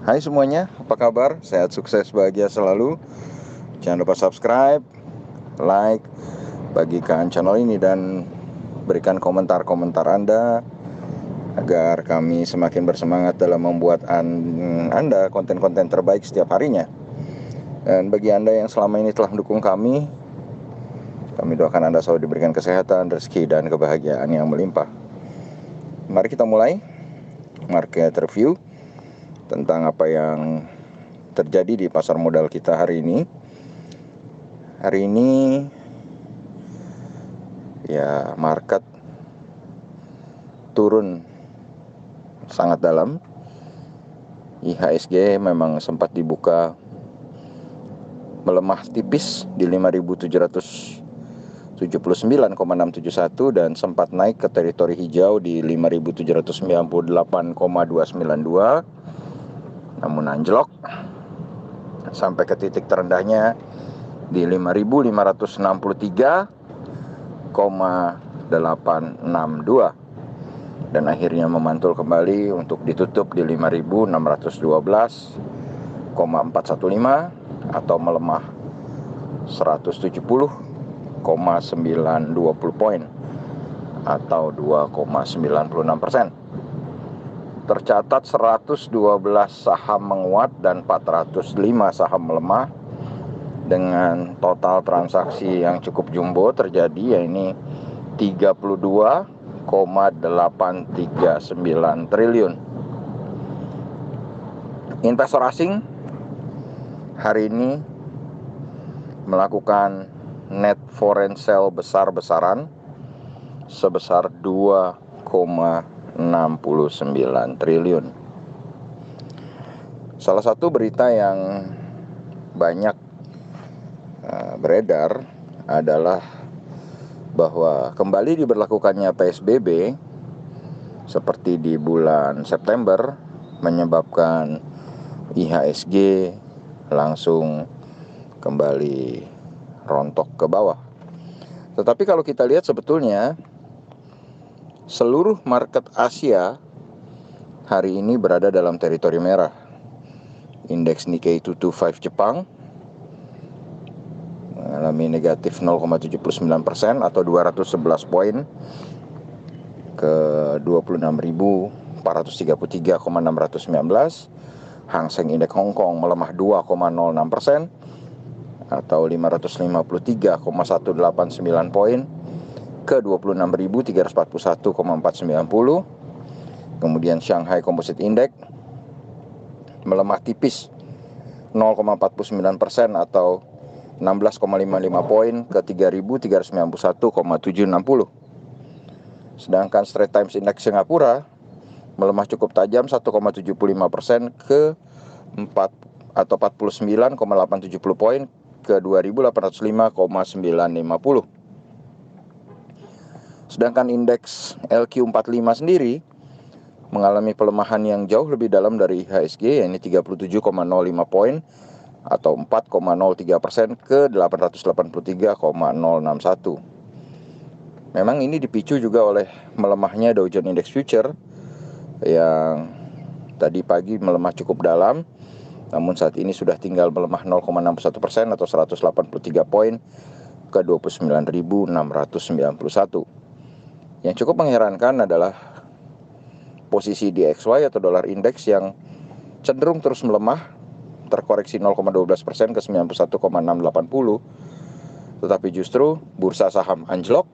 Hai semuanya, apa kabar? Sehat, sukses, bahagia selalu. Jangan lupa subscribe, like, bagikan channel ini dan berikan komentar-komentar Anda agar kami semakin bersemangat dalam membuat Anda konten-konten terbaik setiap harinya. Dan bagi Anda yang selama ini telah mendukung kami doakan Anda selalu diberikan kesehatan, rezeki, dan kebahagiaan yang melimpah. Mari kita mulai market review tentang apa yang terjadi di pasar modal kita hari ini. Hari ini ya market turun sangat dalam. IHSG memang sempat dibuka melemah tipis di 5.779,671 dan sempat naik ke teritori hijau di 5.798,292, namun anjlok sampai ke titik terendahnya di 5.563,862 dan akhirnya memantul kembali untuk ditutup di 5.612,415 atau melemah 170,920 poin atau 2,96%. Tercatat 112 saham menguat dan 405 saham melemah dengan total transaksi yang cukup jumbo terjadi, yaitu 32,839 triliun. Investor asing hari ini melakukan net foreign sale besar-besaran sebesar 2,69 triliun. Salah satu berita yang banyak beredar adalah bahwa kembali diberlakukannya PSBB seperti di bulan September menyebabkan IHSG langsung kembali rontok ke bawah. Tetapi kalau kita lihat sebetulnya seluruh market Asia hari ini berada dalam teritori merah. Indeks Nikkei 225 Jepang mengalami negatif 0,79% atau 211 poin ke 26.433,619. Hang Seng Indeks Hong Kong melemah 2,06% atau 553,189 poin ke 26.341,490. Kemudian Shanghai Composite Index melemah tipis 0,49% atau 16,55 poin ke 3.391,760. Sedangkan Straits Times Index Singapura melemah cukup tajam 1,75% ke 49,870 poin ke 2.805,950. Sedangkan indeks LQ45 sendiri mengalami pelemahan yang jauh lebih dalam dari IHSG, yaitu 37,05 poin atau 4,03% ke 883,061. Memang ini dipicu juga oleh melemahnya Dow Jones Index Future yang tadi pagi melemah cukup dalam, namun saat ini sudah tinggal melemah 0,61% atau 183 poin ke 29.691. Yang cukup mengherankan adalah posisi DXY atau dolar indeks yang cenderung terus melemah, terkoreksi 0,12% ke 91,680, tetapi justru bursa saham anjlok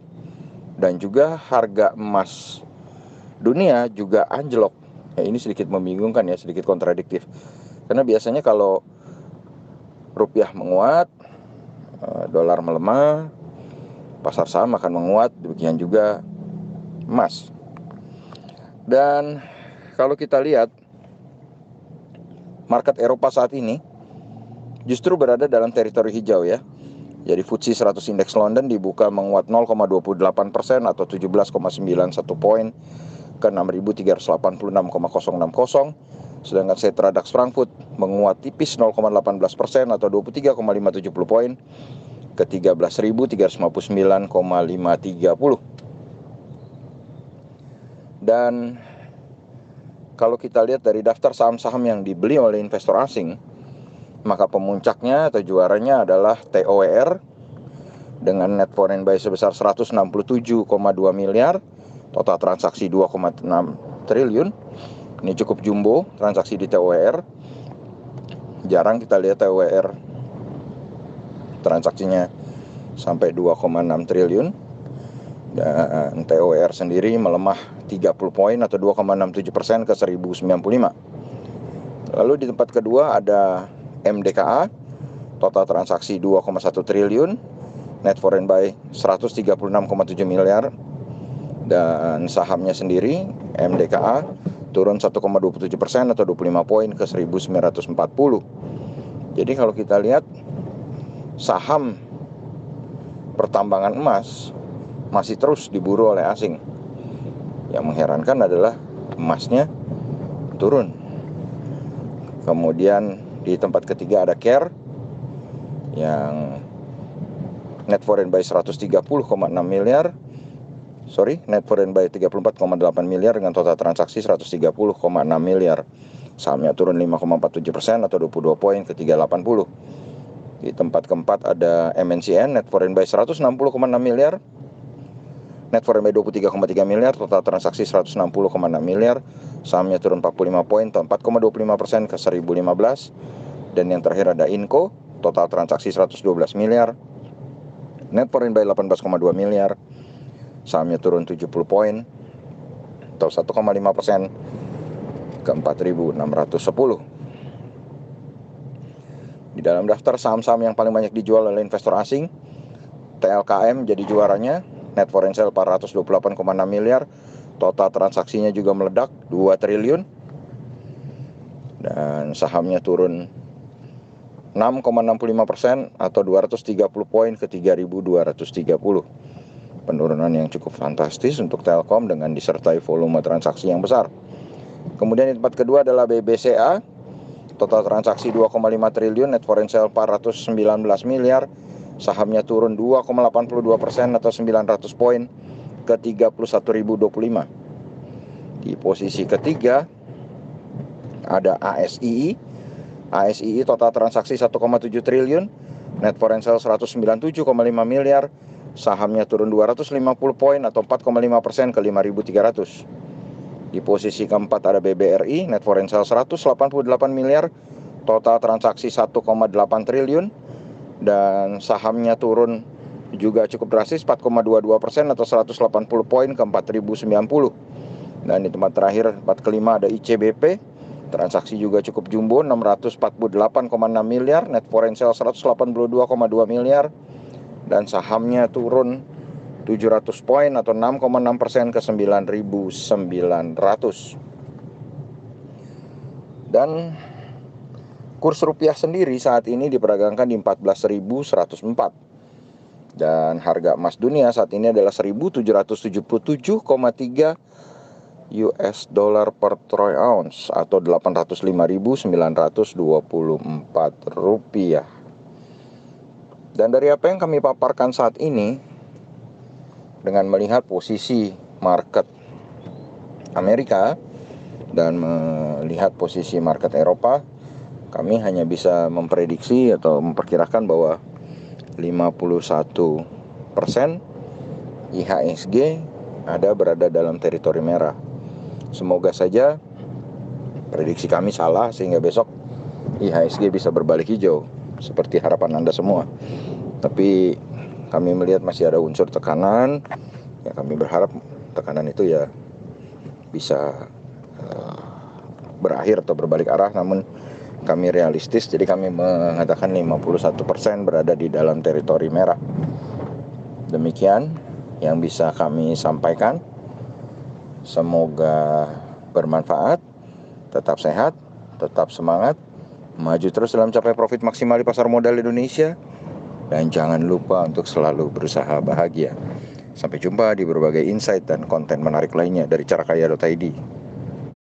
dan juga harga emas dunia juga anjlok. Ini sedikit membingungkan ya, sedikit kontradiktif. Karena biasanya kalau rupiah menguat, dolar melemah, pasar saham akan menguat, demikian juga emas. Dan kalau kita lihat market Eropa saat ini justru berada dalam teritori hijau ya. Jadi FTSE 100 Index London dibuka menguat 0,28% atau 17,91 poin ke 6.386,060. Sedangkan Xetra DAX Frankfurt menguat tipis 0,18% atau 23,570 poin ke 13.359,530. Dan kalau kita lihat dari daftar saham-saham yang dibeli oleh investor asing, maka pemuncaknya atau juaranya adalah TOWR dengan net foreign buy sebesar 167,2 miliar, total transaksi 2,6 triliun. Ini cukup jumbo transaksi di TOWR. Jarang kita lihat TOWR transaksinya sampai 2,6 triliun. Dan TOWR sendiri melemah 30 poin atau 2,67% ke 1095. Lalu di tempat kedua ada MDKA, total transaksi 2,1 triliun, net foreign buy 136,7 miliar, dan sahamnya sendiri MDKA turun 1,27% atau 25 poin ke 1940. Jadi kalau kita lihat saham pertambangan emas masih terus diburu oleh asing. Yang mengherankan adalah emasnya turun. Kemudian di tempat ketiga ada CARE yang net foreign buy 130,6 miliar. Net foreign buy 34,8 miliar dengan total transaksi 130,6 miliar. Sahamnya turun 5,47% atau 22 poin ke 380. Di tempat keempat ada MNCN, net foreign buy 160,6 miliar. Net foreign buy 23,3 miliar, total transaksi 160,6 miliar. Sahamnya turun 45 poin atau 4,25% ke 1015. Dan yang terakhir ada Inco, total transaksi 112 miliar. Net foreign buy 18,2 miliar. Sahamnya turun 70 poin atau 1,5% ke 4.610. Di dalam daftar saham-saham yang paling banyak dijual oleh investor asing, TLKM jadi juaranya, net foreign sale 428,6 miliar, total transaksinya juga meledak 2 triliun, dan sahamnya turun 6,65% atau 230 poin ke 3.230. Penurunan yang cukup fantastis untuk Telkom dengan disertai volume transaksi yang besar. Kemudian di tempat kedua adalah BBCA, total transaksi 2,5 triliun, net foreign sale 419 miliar, sahamnya turun 2,82% atau 900 poin ke 31.025. Di posisi ketiga ada ASII. ASII total transaksi 1,7 triliun, net foreign sale 197,5 miliar, sahamnya turun 250 poin atau 4,5% ke 5.300. Di posisi keempat ada BBRI, net foreign sale 188 miliar, total transaksi 1,8 triliun, dan sahamnya turun juga cukup drastis 4,22% atau 180 poin ke 4.090. Dan di tempat terakhir, tempat kelima ada ICBP, transaksi juga cukup jumbo 648,6 miliar, net foreign sale 182,2 miliar, dan sahamnya turun 700 poin atau 6,6% ke 9.900. Dan kurs rupiah sendiri saat ini diperdagangkan di 14.104. Dan harga emas dunia saat ini adalah 1.777,3 US dollar per troy ounce atau 805.924 rupiah. Dan dari apa yang kami paparkan saat ini, dengan melihat posisi market Amerika dan melihat posisi market Eropa, kami hanya bisa memprediksi atau memperkirakan bahwa 51% IHSG berada dalam teritori merah. Semoga saja prediksi kami salah sehingga besok IHSG bisa berbalik hijau seperti harapan Anda semua. Tapi kami melihat masih ada unsur tekanan. Ya, kami berharap tekanan itu ya bisa berakhir atau berbalik arah, namun kami realistis, jadi kami mengatakan 51% berada di dalam teritori merah. Demikian yang bisa kami sampaikan. Semoga bermanfaat. Tetap sehat, tetap semangat, maju terus dalam capai profit maksimal di pasar modal Indonesia, dan jangan lupa untuk selalu berusaha bahagia. Sampai jumpa di berbagai insight dan konten menarik lainnya dari carakaya.id.